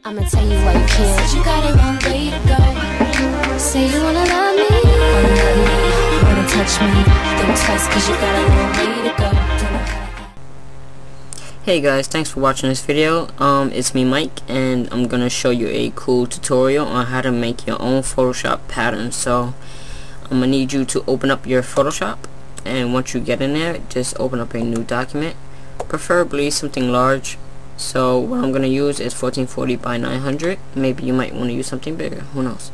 I'ma tell you why you can't. Said you got a long way to go. Say you wanna love me, Wanna touch me? think twice cause you got a long way to go. Hey guys, thanks for watching this video. It's me Mike, and I'm gonna show you a cool tutorial on how to make your own Photoshop pattern. So I'm gonna need you to open up your Photoshop, and once you get in there, just open up a new document, preferably something large. So what I'm gonna use is 1440 by 900. Maybe you might want to use something bigger, who knows.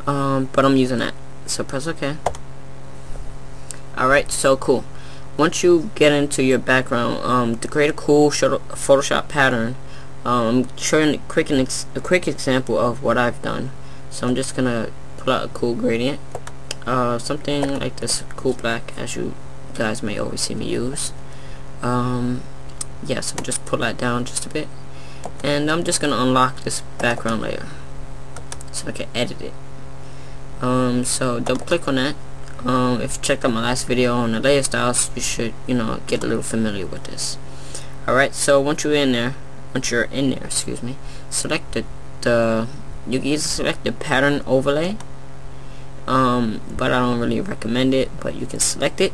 But I'm using that, so press OK. Alright, so cool. Once you get into your background, to create a cool Photoshop pattern, I'm showing a quick example of what I've done. So I'm just gonna pull out a cool gradient, something like this cool black, as you guys may always see me use. Yeah, so just pull that down just a bit, and I'm just gonna unlock this background layer so I can edit it. So double click on that. If you checked out my last video on the layer styles, you should, get a little familiar with this. Alright, so once you're in there, excuse me, select you can either select the pattern overlay, but I don't really recommend it, but you can select it,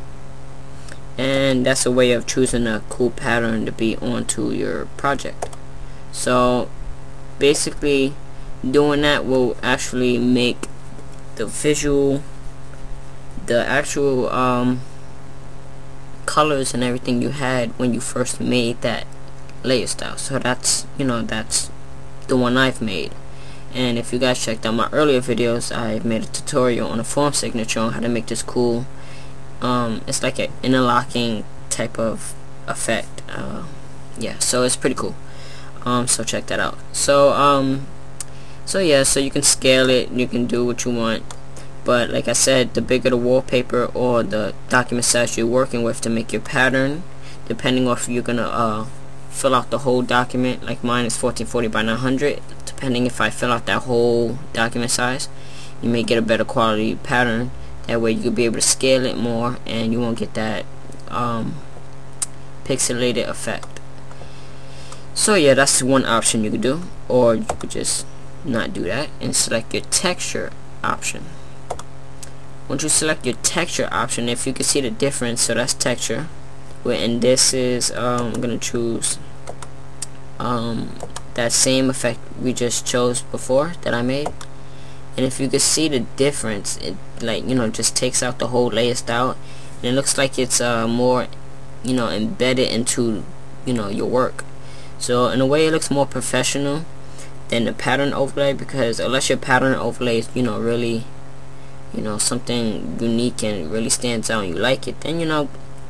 and that's a way of choosing a cool pattern to be onto your project. So basically doing that will actually make the actual colors and everything you had when you first made that layer style. So that's that's the one I've made. And if you guys checked out my earlier videos, I made a tutorial on a form signature on how to make this cool. It's like an interlocking type of effect. Yeah, so it's pretty cool. So check that out. So yeah, so you can scale it, you can do what you want. But like I said, the bigger the wallpaper or the document size you're working with to make your pattern, depending on if you're gonna fill out the whole document, like mine is 1440 by 900. Depending if I fill out that whole document size, you may get a better quality pattern. That way you could be able to scale it more, and you won't get that pixelated effect. So yeah, that's one option you could do, or you could just not do that and select your texture option. Once you select your texture option, if you can see the difference, so that's texture, and this is I'm gonna choose that same effect we just chose before that I made. And if you can see the difference, it just takes out the whole layer style, and it looks like it's more embedded into your work. So in a way it looks more professional than the pattern overlay, because unless your pattern overlay is really something unique and really stands out and you like it, then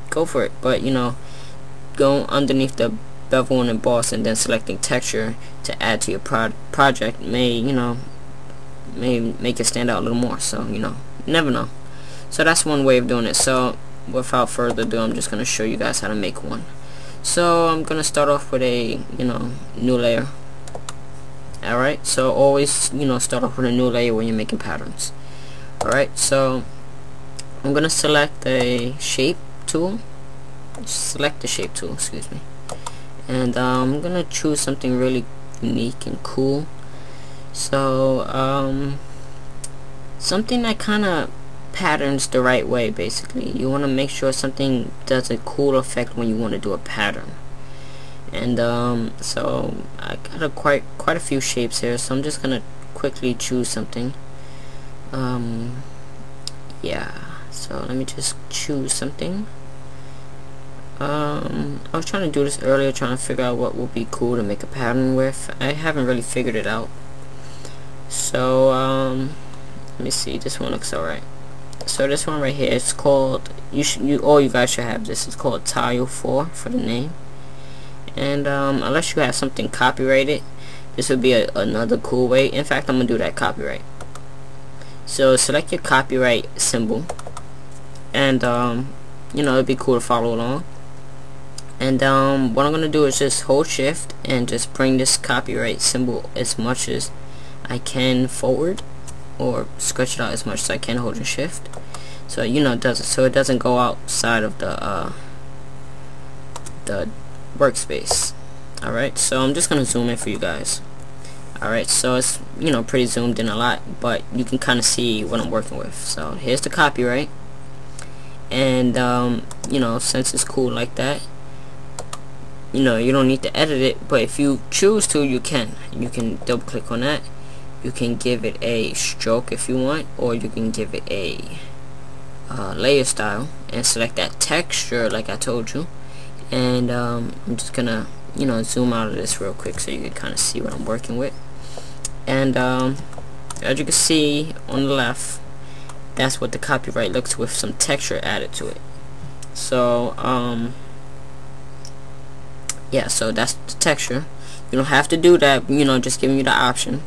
go for it. But go underneath the bevel and emboss and then selecting texture to add to your project may make it stand out a little more. So you never know. So that's one way of doing it. So without further ado, I'm just gonna show you guys how to make one. So I'm gonna start off with a new layer. Alright, so always start off with a new layer when you're making patterns. Alright, so I'm gonna select a shape tool. Select the shape tool, excuse me. And I'm gonna choose something really unique and cool. So something that kinda patterns the right way. Basically, you want to make sure something does a cool effect when you want to do a pattern. And so I got quite a few shapes here, so I'm just gonna quickly choose something. Yeah, so let me just choose something. I was trying to do this earlier, trying to figure out what would be cool to make a pattern with. I haven't really figured it out. So let me see, this one looks alright. So this one right here, it's called, all you guys should have this. It's called Tile 4 for the name. And unless you have something copyrighted, this would be another cool way. In fact, I'm gonna do that copyright. So select your copyright symbol, and it'd be cool to follow along. And what I'm gonna do is just hold shift and just bring this copyright symbol as much as I can forward, or stretch it out as much as I can holding shift, so it doesn't go outside of the workspace. Alright, so I'm just gonna zoom in for you guys. Alright, so it's, you know, pretty zoomed in a lot, but you can kind of see what I'm working with. So here's the copyright, and you know, since it's cool like that, you know, you don't need to edit it, but if you choose to, you can double click on that. You can give it a stroke if you want, or you can give it a layer style and select that texture like I told you. And I'm just gonna, you know, zoom out of this real quick so you can kind of see what I'm working with. And as you can see on the left, that's what the copyright looks with some texture added to it. So yeah, so that's the texture. You don't have to do that, you know, just giving you the option.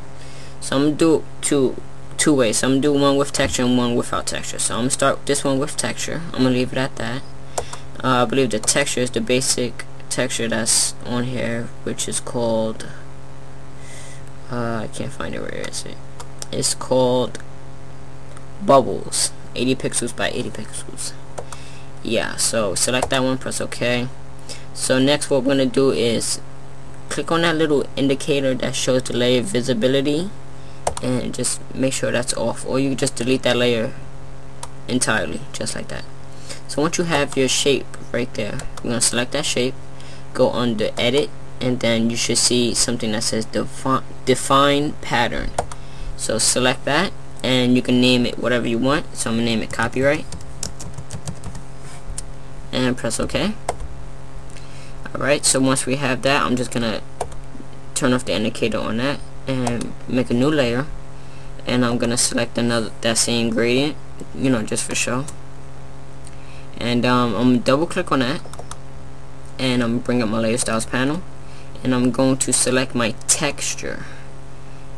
So I'm gonna do it two ways. So I'm gonna do one with texture and one without texture. So I'm gonna start this one with texture. I'm gonna leave it at that. I believe the texture is the basic texture that's on here, which is called I can't find it. Where is it? It's called Bubbles, 80 pixels by 80 pixels. Yeah, so select that one, press OK. So next what we're gonna do is click on that little indicator that shows the layer visibility, and just make sure that's off, or you can just delete that layer entirely, just like that. So once you have your shape right there, you're gonna select that shape, go under edit, and then you should see something that says define pattern. So select that, and you can name it whatever you want. So I'm gonna name it copyright, and press OK. Alright, so once we have that, I'm just gonna turn off the indicator on that and make a new layer, and I'm gonna select that same gradient, you know, just for show. And I'm gonna double click on that, and I'm gonna bring up my layer styles panel, and I'm going to select my texture.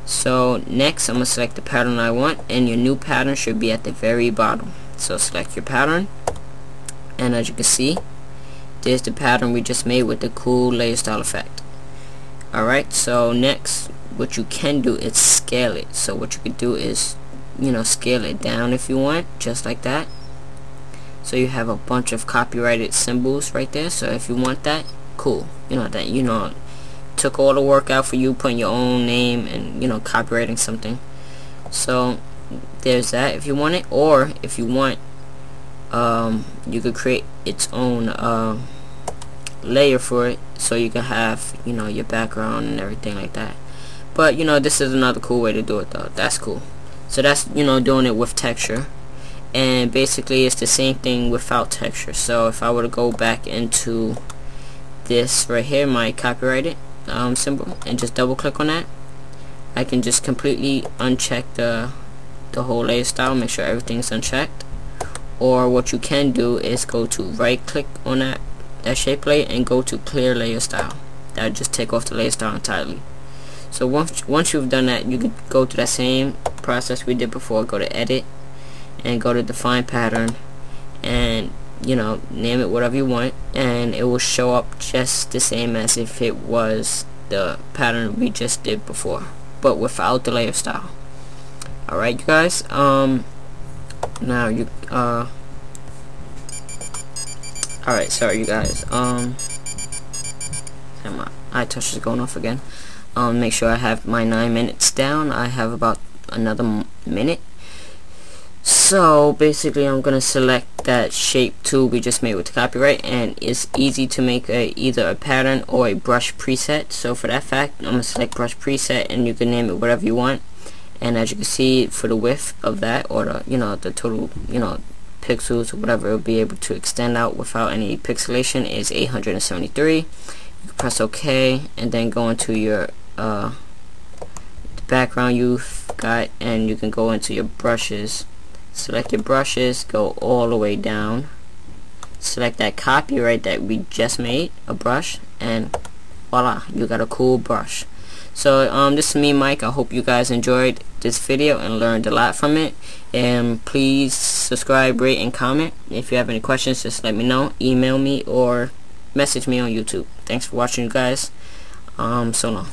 So next I'm gonna select the pattern I want, and your new pattern should be at the very bottom. So select your pattern, and as you can see, there's the pattern we just made with the cool layer style effect. Alright, so next what you can do is scale it. So what you could do is, you know, scale it down if you want, just like that. So you have a bunch of copyrighted symbols right there. So if you want that, cool. You know, that, you know, took all the work out for you putting your own name and, you know, copywriting something. So there's that if you want it, or if you want, you could create its own layer for it, so you can have, you know, your background and everything like that. But you know, this is another cool way to do it though. That's cool. So that's, you know, doing it with texture, and basically it's the same thing without texture. So if I were to go back into this right here, my copyrighted symbol, and just double click on that, I can just completely uncheck the whole layer style, make sure everything's unchecked. Or what you can do is go to right click on that shape layer and go to clear layer style. That would just take off the layer style entirely. So once you've done that, you can go to that same process we did before. Go to edit and go to define pattern, and, you know, name it whatever you want, and it will show up just the same as if it was the pattern we just did before, but without the layer style. Alright, you guys, now you alright, sorry you guys, my eye touch is going off again. Make sure I have my 9 minutes down. I have about another minute. So basically I'm gonna select that shape tool we just made with the copyright, and it's easy to make either a pattern or a brush preset. So for that fact, I'm gonna select brush preset, and you can name it whatever you want. And as you can see, for the width of that, or the, you know, the total, you know, pixels or whatever it'll be able to extend out without any pixelation, is 873. You can press OK, and then go into your the background you've got, and you can go into your brushes. Select your brushes, go all the way down, select that copyright that we just made, a brush, and voila, you got a cool brush. So this is me, Mike. I hope you guys enjoyed this video and learned a lot from it, and please subscribe, rate, and comment. If you have any questions, just let me know, email me, or message me on YouTube. Thanks for watching, you guys. So long.